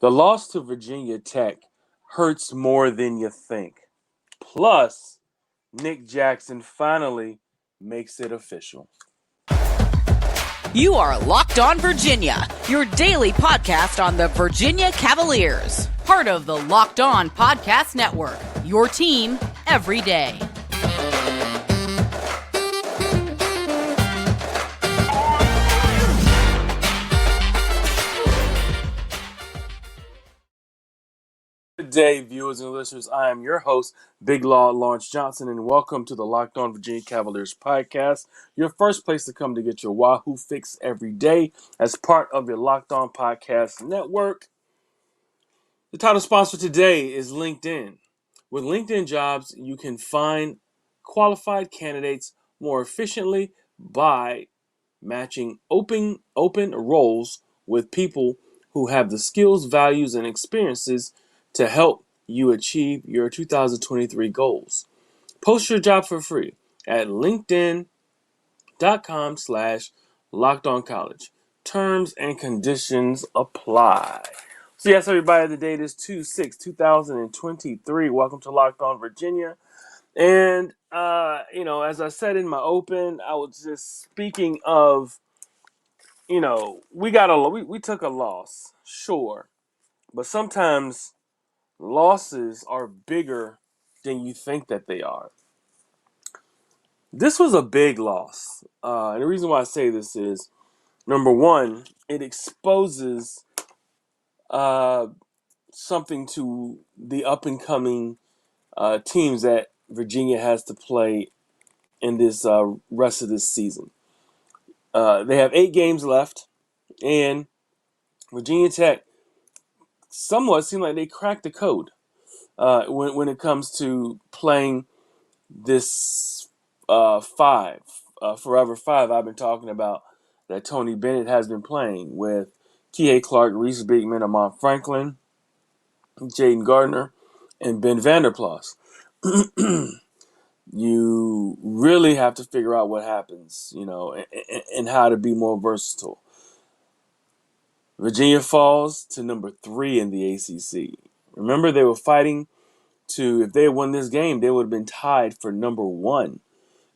The loss to Virginia Tech hurts more than you think. Plus, Nick Jackson finally makes it official. You are Locked On Virginia, your daily podcast on the Virginia Cavaliers. Part of the Locked On Podcast Network, your team every day. Good day, viewers and listeners. I am your host, Big Law Lawrence Johnson, and welcome to the Locked On Virginia Cavaliers podcast, your first place to come to get your Wahoo Fix every day as part of your Locked On Podcast Network. The title sponsor today is LinkedIn. With LinkedIn Jobs, you can find qualified candidates more efficiently by matching open roles with people who have the skills, values, and experiences to help you achieve your 2023 goals. Post your job for free at linkedin.com/lockedoncollege. Terms and conditions apply. So yes, everybody, the date is 2/6/2023. Welcome to Locked On Virginia. And, as I said in my open, I was just speaking of, we took a loss, sure. But sometimes losses are bigger than you think that they are. This was a big loss. And the reason why I say this is, number one, it exposes something to the up-and-coming teams that Virginia has to play in this rest of this season. They have 8 games left, and Virginia Tech somewhat seemed like they cracked the code when it comes to playing this Forever Five I've been talking about that Tony Bennett has been playing with Kihei Clark, Reese Beekman, Amon Franklin, Jaden Gardner, and Ben Vanderplas. You really have to figure out what happens, and how to be more versatile. Virginia falls to number 3 in the ACC. Remember, they were fighting if they had won this game, they would have been tied for number 1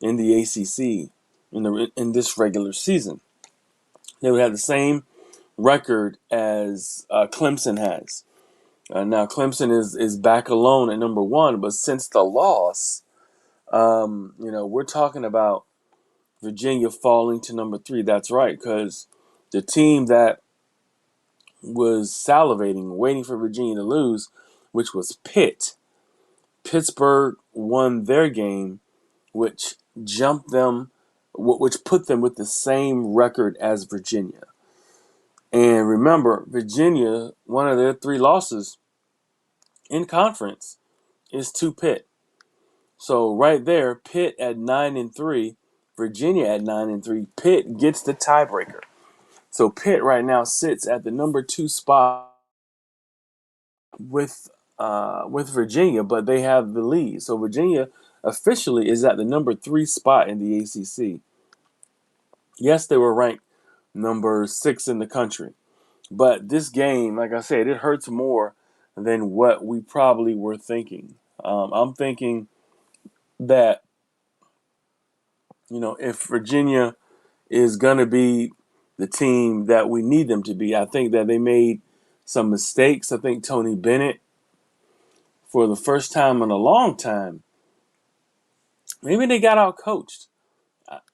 in the ACC in this regular season. They would have the same record as Clemson has. Now Clemson is back alone at number 1, but since the loss, we're talking about Virginia falling to number 3. That's right, because the team that was salivating, waiting for Virginia to lose, which was Pittsburgh won their game, which put them with the same record as Virginia. And remember, Virginia, one of their 3 losses in conference is to Pitt. So right there, Pitt at 9-3, Virginia at 9-3. Pitt gets the tiebreaker. So Pitt right now sits at the number 2 spot with Virginia, but they have the lead. So Virginia officially is at the number 3 spot in the ACC. Yes, they were ranked number 6 in the country. But this game, like I said, it hurts more than what we probably were thinking. I'm thinking that, if Virginia is going to be the team that we need them to be, I think that they made some mistakes. I think Tony Bennett, for the first time in a long time, maybe they got out coached.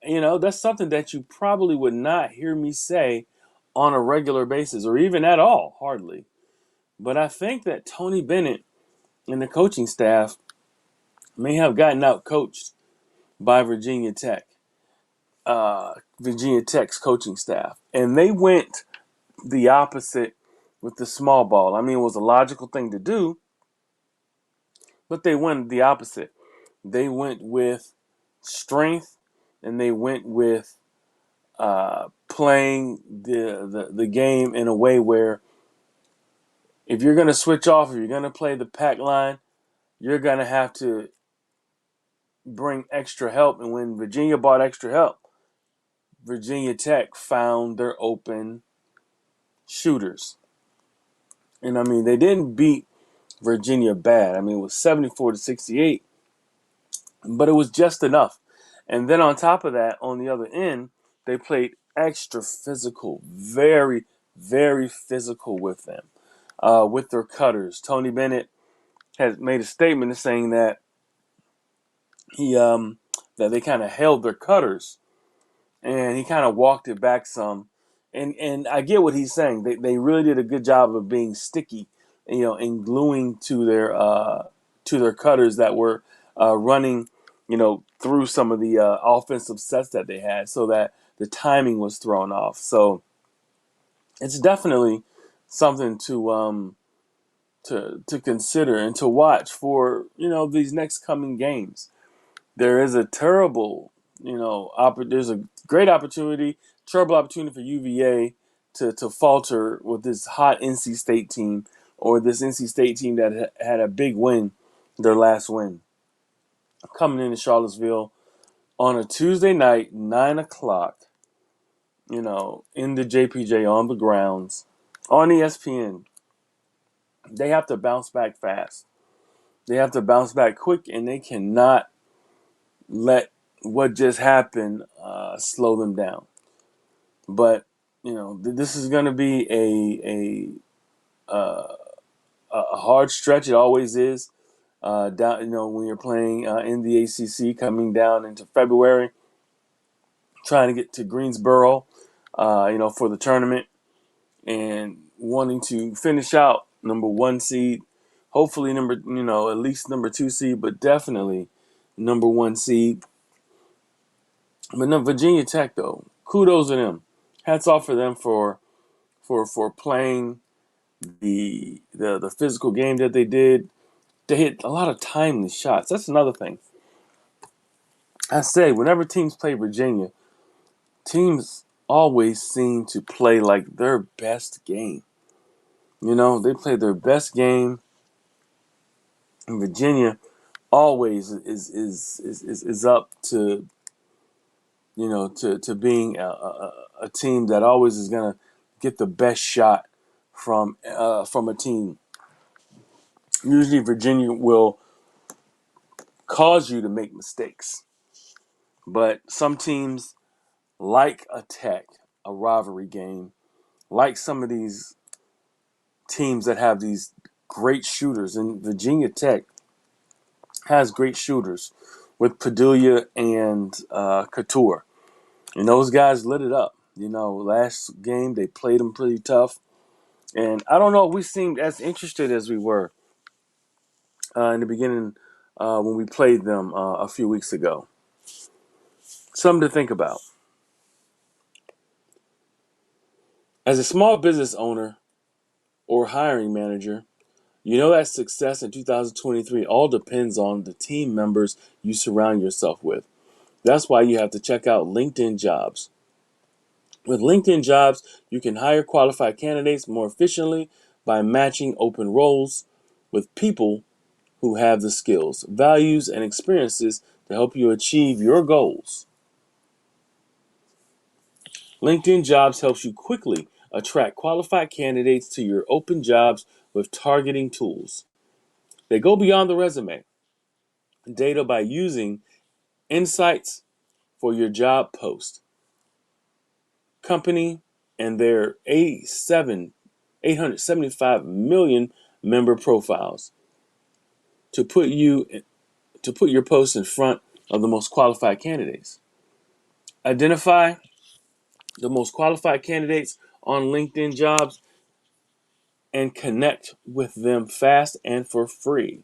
That's something that you probably would not hear me say on a regular basis, or even at all, hardly. But I think that Tony Bennett and the coaching staff may have gotten out coached by Virginia Tech, Virginia Tech's coaching staff. And they went the opposite with the small ball. I mean, it was a logical thing to do, but they went the opposite. They went with strength, and they went with playing the game in a way where if you're going to switch off, if you're going to play the pack line, you're going to have to bring extra help. And when Virginia brought extra help, Virginia Tech found their open shooters. And I mean, they didn't beat Virginia bad. I mean, it was 74-68, but it was just enough. And then on top of that, on the other end, they played extra physical, very, very physical with them, with their cutters. Tony Bennett has made a statement saying that that they kind of held their cutters, and he kind of walked it back some. And I get what he's saying. They really did a good job of being sticky, and gluing to their cutters that were running, through some of the offensive sets that they had, so that the timing was thrown off. So it's definitely something to consider and to watch for these next coming games. There is a terrible, there's a great opportunity, terrible opportunity for UVA to falter with this hot NC State team, or this NC State team that had a big win, their last win, coming into Charlottesville on a Tuesday night, 9 o'clock, in the JPJ on the grounds, on ESPN. They have to bounce back fast. They have to bounce back quick, and they cannot let what just happened slow them down. But this is going to be a hard stretch. It always is. Down, when you're playing in the ACC, coming down into February, trying to get to Greensboro, for the tournament, and wanting to finish out number 1 seed, hopefully at least number 2 seed, but definitely number 1 seed. But no, Virginia Tech, though, kudos to them. Hats off for them for playing the physical game that they did. They hit a lot of timely shots. That's another thing. I say, whenever teams play Virginia, teams always seem to play like their best game. They play their best game. And Virginia always is up to to being a team that always is gonna get the best shot from a team. Usually, Virginia will cause you to make mistakes, but some teams, like a Tech, a rivalry game, like some of these teams that have these great shooters, and Virginia Tech has great shooters with Padilla and Couture. And those guys lit it up. Last game they played them pretty tough. And I don't know if we seemed as interested as we were in the beginning when we played them a few weeks ago. Something to think about. As a small business owner or hiring manager, you know that success in 2023 all depends on the team members you surround yourself with. That's why you have to check out LinkedIn Jobs. With LinkedIn Jobs, you can hire qualified candidates more efficiently by matching open roles with people who have the skills, values, and experiences to help you achieve your goals. LinkedIn Jobs helps you quickly attract qualified candidates to your open jobs with targeting tools. They go beyond the resume data by using insights for your job post, company, and their 875 million member profiles to put your post in front of the most qualified candidates. Identify the most qualified candidates on LinkedIn Jobs and connect with them fast and for free.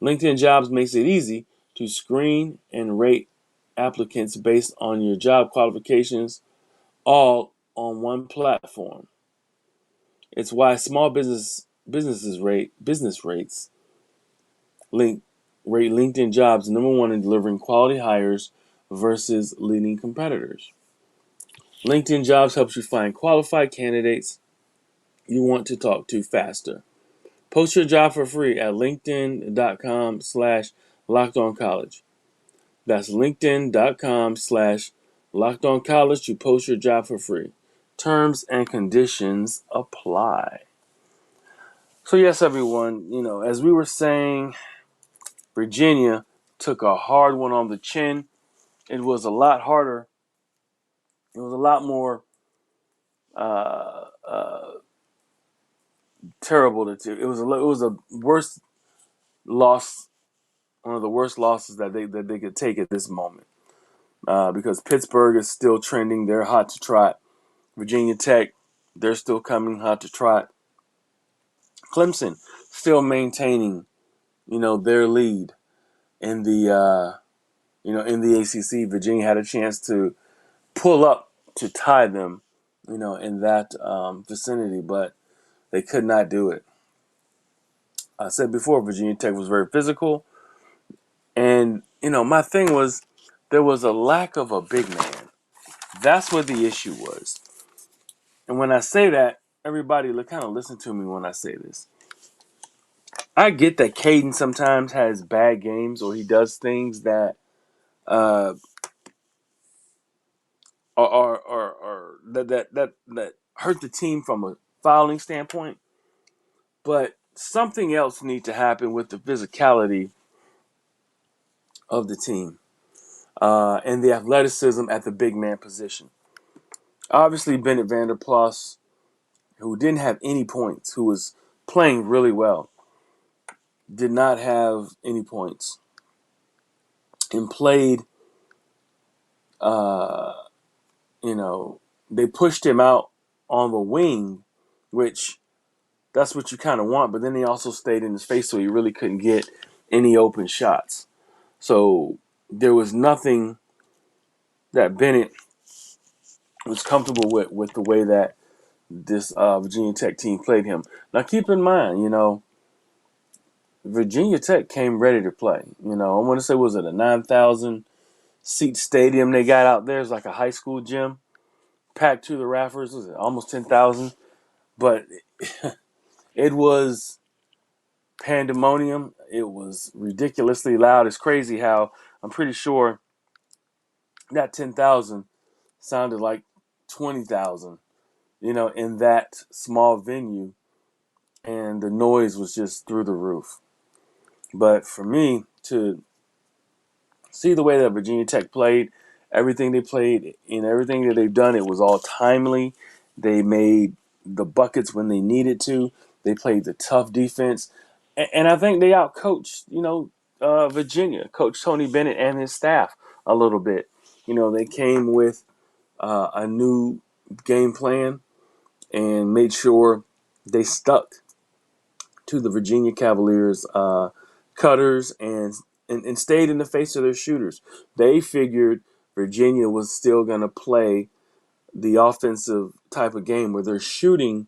LinkedIn Jobs makes it easy to screen and rate applicants based on your job qualifications, all on one platform. It's why small businesses rate LinkedIn Jobs number one in delivering quality hires versus leading competitors. LinkedIn Jobs helps you find qualified candidates you want to talk to faster. Post your job for free at linkedin.com/lockedoncollege. That's linkedin.com/lockedoncollege to post your job for free. Terms and conditions apply. So yes, everyone, as we were saying, Virginia took a hard one on the chin. It was a lot harder. It was a lot more uh, uh, terrible to. It was a worse loss, one of the worst losses that they could take at this moment. Because Pittsburgh is still trending. They're hot to trot. Virginia Tech, they're still coming hot to trot. Clemson still maintaining, their lead in the ACC. Virginia had a chance to pull up to tie them, in that vicinity, but they could not do it. I said before, Virginia Tech was very physical, and my thing was there was a lack of a big man. That's what the issue was. And when I say that, everybody kind of listen to me when I say this. I get that Caden sometimes has bad games or he does things that uh, that hurt the team from a fouling standpoint. But something else needs to happen with the physicality of the team and the athleticism at the big man position. Obviously, Bennett Vanderplas, who didn't have any points, who was playing really well, did not have any points and played. Uh, they pushed him out on the wing, which that's what you kind of want. But then they also stayed in his face, so he really couldn't get any open shots. So there was nothing that Bennett was comfortable with the way that this Virginia Tech team played him. Now keep in mind, Virginia Tech came ready to play. I want to say, was it a 9,000 seat stadium they got out there? It's like a high school gym, packed to the rafters. Was it almost 10,000? But it was pandemonium. It was ridiculously loud. It's crazy how I'm pretty sure that 10,000 sounded like 20,000, in that small venue. And the noise was just through the roof. But for me to see the way that Virginia Tech played, everything they played and everything that they've done, it was all timely. They made the buckets when they needed to. They played the tough defense. And I think they outcoached, Virginia, Coach Tony Bennett and his staff a little bit. They came with a new game plan and made sure they stuck to the Virginia Cavaliers cutters and stayed in the face of their shooters. They figured Virginia was still going to play the offensive type of game where they're shooting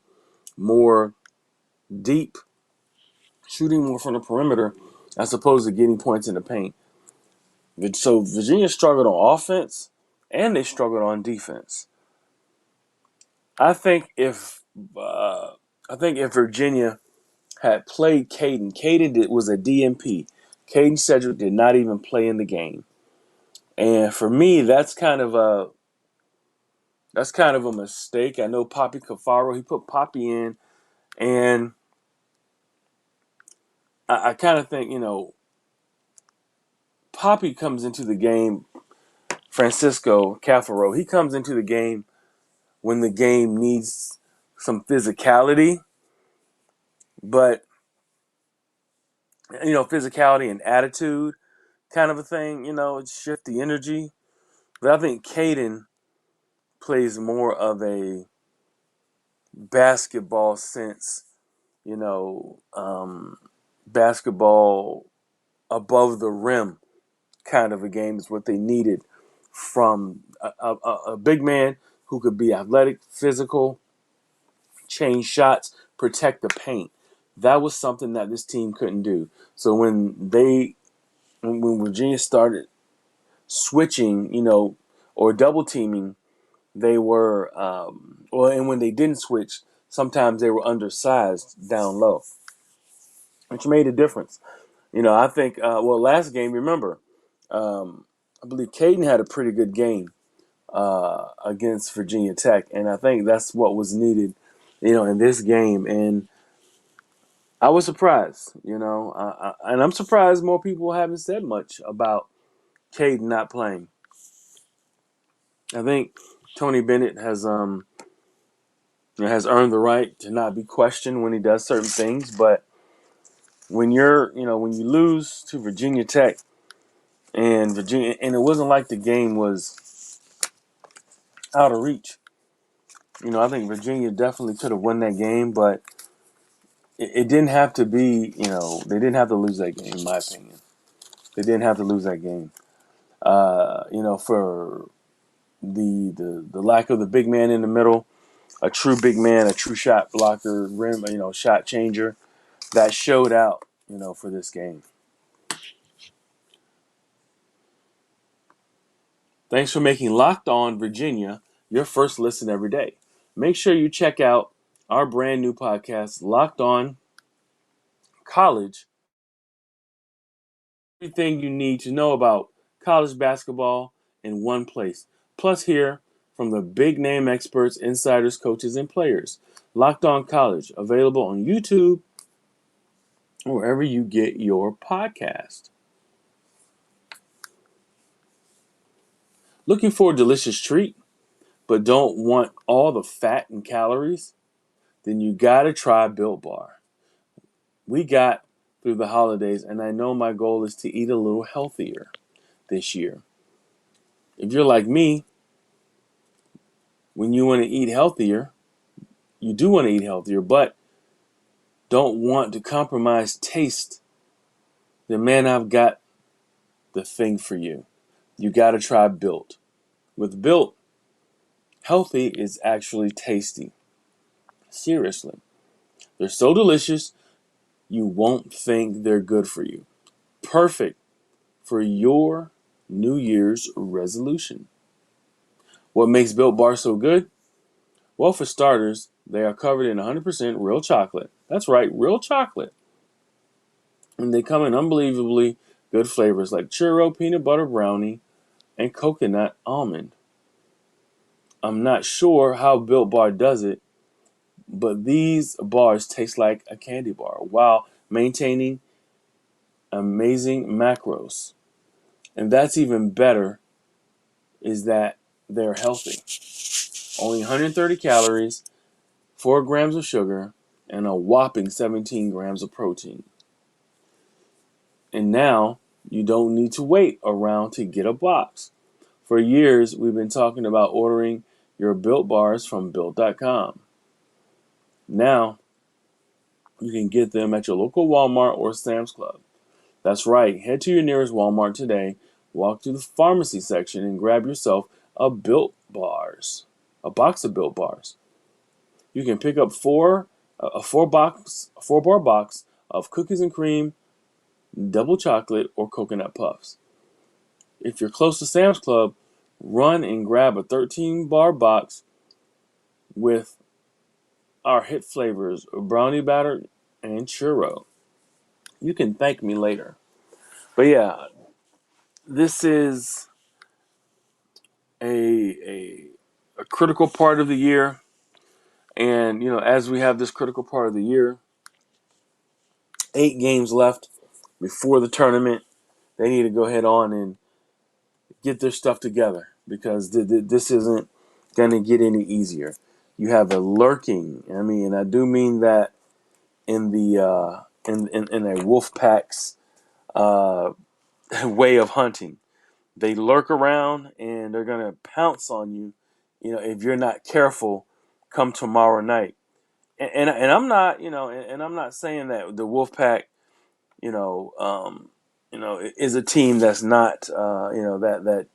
more deep, shooting more from the perimeter as opposed to getting points in the paint. So Virginia struggled on offense and they struggled on defense. I think if Virginia had played Caden was a DNP. Caden Cedric did not even play in the game. And for me, that's kind of a mistake. I know Poppy Cafaro, he put Poppy in, and I kind of think, Poppy comes into the game, Francisco Cafaro, he comes into the game when the game needs some physicality, but, physicality and attitude kind of a thing, shift the energy. But I think Caden plays more of a basketball sense, basketball above the rim kind of a game is what they needed from a big man who could be athletic, physical, change shots, protect the paint. That was something that this team couldn't do. So when Virginia started switching, or double teaming, they were, and when they didn't switch, sometimes they were undersized down low, which made a difference. I think, last game, remember, I believe Caden had a pretty good game against Virginia Tech, and I think that's what was needed, in this game. And I was surprised, and I'm surprised more people haven't said much about Cade not playing. I think Tony Bennett has earned the right to not be questioned when he does certain things, but when when you lose to Virginia Tech and it wasn't like the game was out of reach. I think Virginia definitely could have won that game, but it didn't have to be. They didn't have to lose that game, in my opinion. They didn't have to lose that game. For the lack of the big man in the middle, a true big man, a true shot blocker, rim, shot changer, that showed out, for this game. Thanks for making Locked On Virginia your first listen every day. Make sure you check out our brand new podcast, Locked On College. Everything you need to know about college basketball in one place. Plus, hear from the big name experts, insiders, coaches, and players. Locked On College, available on YouTube or wherever you get your podcast. Looking for a delicious treat, but don't want all the fat and calories? Then you gotta try Built Bar. We got through the holidays, and I know my goal is to eat a little healthier this year. If you're like me, when you want to eat healthier, you do want to eat healthier, but don't want to compromise taste, then man, I've got the thing for you. You got to try Built. With Built, healthy is actually tasty. Seriously. They're so delicious, you won't think they're good for you. Perfect for your New Year's resolution. What makes Built Bar so good? Well, for starters, they are covered in 100% real chocolate. That's right, real chocolate. And they come in unbelievably good flavors like churro, peanut butter brownie, and coconut almond. I'm not sure how Built Bar does it, but these bars taste like a candy bar while maintaining amazing macros. And that's even better is that they're healthy. Only 130 calories, 4 grams of sugar, and a whopping 17 grams of protein. And now you don't need to wait around to get a box. For years, we've been talking about ordering your Built Bars from Built.com. Now, you can get them at your local Walmart or Sam's Club. That's right, head to your nearest Walmart today, walk to the pharmacy section, and grab yourself a Built Bars, a box of Built Bars. You can pick up a 4-bar box of cookies and cream, double chocolate, or coconut puffs. If you're close to Sam's Club, run and grab a 13-bar box with our hit flavors, brownie batter and churro. You can thank me later. But yeah, this is a critical part of the year. And, as we have this critical part of the year, 8 games left before the tournament, they need to go ahead on and get their stuff together because this isn't going to get any easier. You have a lurking, and I do mean that in the in a wolf pack's way of hunting. They lurk around and they're gonna pounce on you, if you're not careful. Come tomorrow night, and I'm not, and I'm not saying that the wolf pack, is a team that's not, that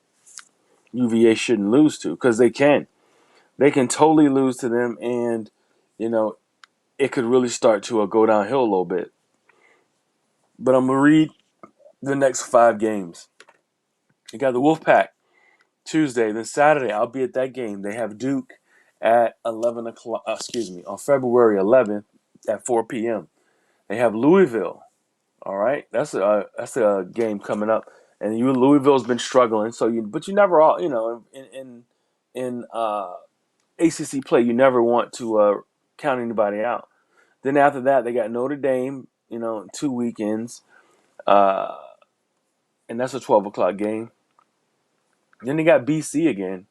UVA shouldn't lose to because they can. They can totally lose to them, and it could really start to go downhill a little bit. But I'm gonna read the next 5 games. You got the Wolfpack Tuesday, then Saturday. I'll be at that game. They have Duke at 11 o'clock. On February 11th at 4 p.m. They have Louisville. All right, that's a game coming up, and Louisville's been struggling. But you never all in ACC play, you never want to count anybody out. Then after that, they got Notre Dame, 2 weekends, uh, and that's a 12 o'clock game. Then they got BC again.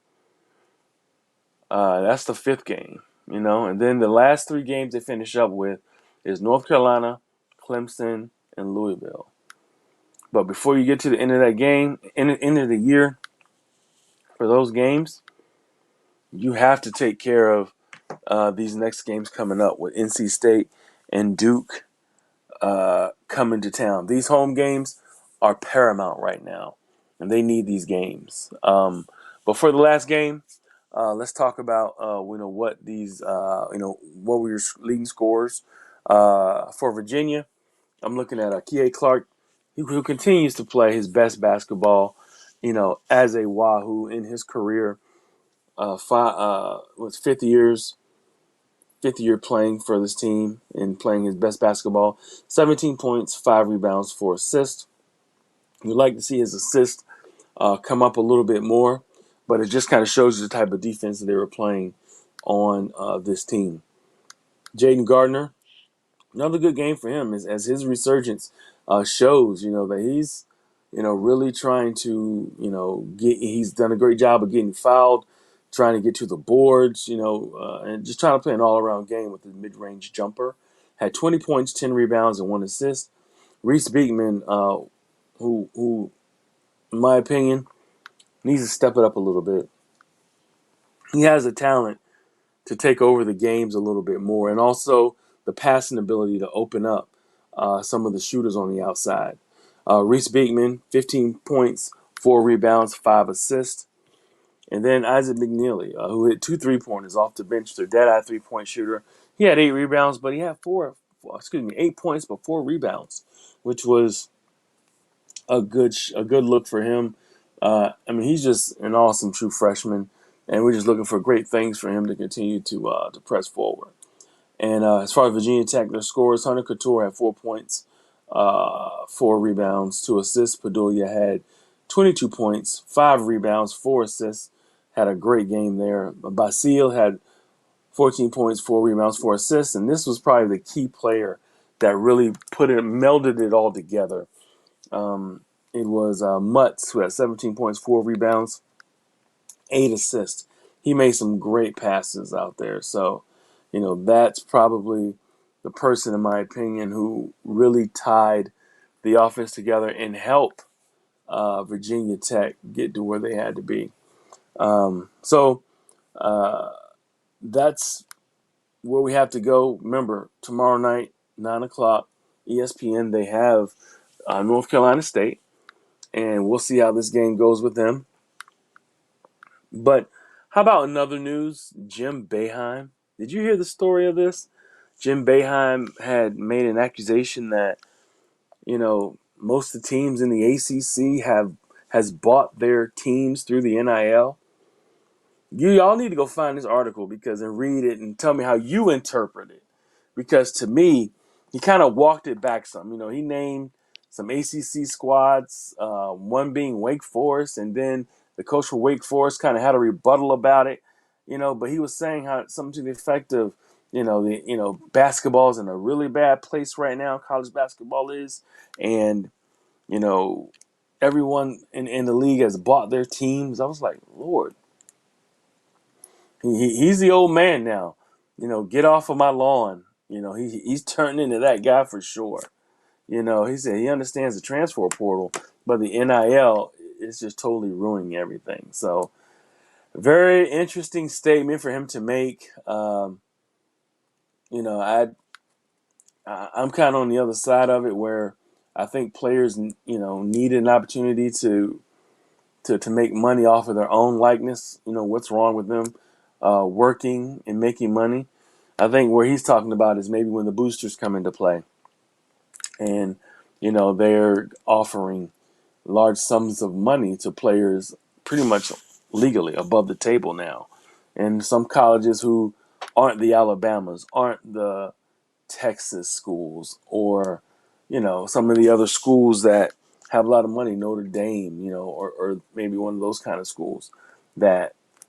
That's the fifth game, and then the last three games they finish up with is North Carolina, Clemson, and Louisville. But before you get to the end of that game, end of the year, for those games, you have to take care of these next games coming up with NC State and Duke coming to town. These home games are paramount right now, and they need these games. But for the last game, let's talk about what these what were your leading scores for Virginia. I'm looking at Kie Clark, who continues to play his best basketball, as a Wahoo in his career. Was fifth year playing for this team and playing his best basketball. 17 points, 5 rebounds, 4 assists. You'd like to see his assists come up a little bit more, but it just kind of shows you the type of defense that they were playing on this team. Jaden Gardner, another good game for him as his resurgence shows, that he's, really trying to, he's done a great job of getting fouled, trying to get to the boards, and just trying to play an all-around game with his mid-range jumper. Had 20 points, 10 rebounds, and 1 assist. Reese Beekman, who, in my opinion, needs to step it up a little bit. He has the talent to take over the games a little bit more, and also the passing ability to open up some of the shooters on the outside. Reese Beekman, 15 points, 4 rebounds, 5 assists. And then Isaac McNeely, who hit 2 3-pointers off the bench, their dead-eye three-point shooter. He had 8 rebounds, but he had 8 points, but 4 rebounds, which was a good look for him. He's just an awesome true freshman, and we're just looking for great things for him to continue to press forward. And as far as Virginia Tech, their scores, Hunter Couture had 4 points, 4 rebounds, 2 assists. Padulia had 22 points, 5 rebounds, 4 assists. Had a great game there. Basile had 14 points, 4 rebounds, 4 assists. And this was probably the key player that really melded it all together. It was Mutz, who had 17 points, 4 rebounds, 8 assists. He made some great passes out there. So, that's probably the person, in my opinion, who really tied the offense together and helped Virginia Tech get to where they had to be. So that's where we have to go. Remember, tomorrow night, 9 o'clock, ESPN, they have North Carolina State, and we'll see how this game goes with them. But how about another news? Jim Boeheim. Did you hear the story of this? Jim Boeheim had made an accusation that, most of the teams in the ACC has bought their teams through the NIL. Y'all need to go find this article and read it and tell me how you interpret it. Because to me, he kind of walked it back some. He named some ACC squads, one being Wake Forest, and then the coach for Wake Forest kind of had a rebuttal about it. But he was saying how something to the effect of, basketball is in a really bad place right now. College basketball is, and everyone in the league has bought their teams. I was like, Lord. He's the old man now. Get off of my lawn. He's turning into that guy for sure. He said he understands the transfer portal, but the NIL is just totally ruining everything. So, very interesting statement for him to make. I'm kind of on the other side of it, where I think players, need an opportunity to make money off of their own likeness. What's wrong with them working and making money? I think where he's talking about is maybe when the boosters come into play and, they're offering large sums of money to players pretty much legally above the table now. And some colleges who aren't the Alabamas, aren't the Texas schools, or, some of the other schools that have a lot of money, Notre Dame, or maybe one of those kind of schools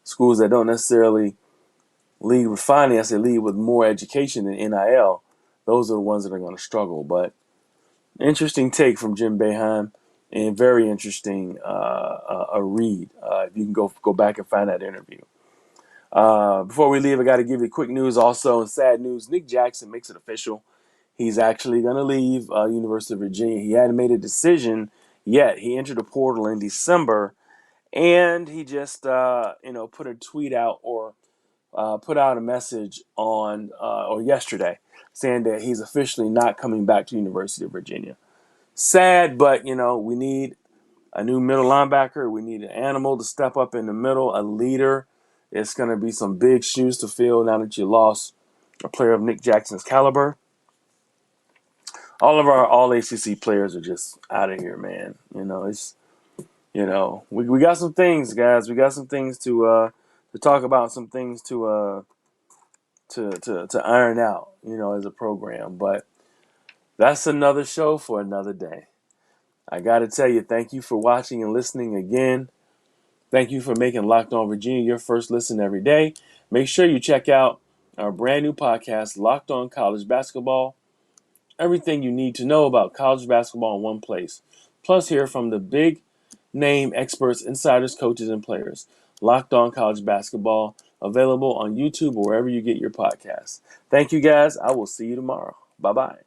schools that don't necessarily lead with finance, they lead with more education than NIL. those are the ones that are going to struggle. But interesting take from Jim Boeheim, and very interesting a read. If you can go back and find that interview. Before we leave, I got to give you quick news also, and sad news. Nick Jackson makes it official. He's actually going to leave University of Virginia. He hadn't made a decision yet. He entered the portal in December, and he just put a tweet out or put out a message on or yesterday saying that he's officially not coming back to University of Virginia. Sad, but we need a new middle linebacker. We need an animal to step up in the middle, a leader. It's going to be some big shoes to fill now that you lost a player of Nick Jackson's caliber. All of our all ACC players are just out of here, man. We got some things, guys. We got some things to talk about, some things to iron out, as a program. But that's another show for another day. I got to tell you, thank you for watching and listening again. Thank you for making Locked On Virginia your first listen every day. Make sure you check out our brand new podcast, Locked On College Basketball. Everything you need to know about college basketball in one place. Plus, hear from the big name experts, insiders, coaches, and players. Locked On College Basketball, available on YouTube or wherever you get your podcasts. Thank you, guys. I will see you tomorrow. Bye-bye.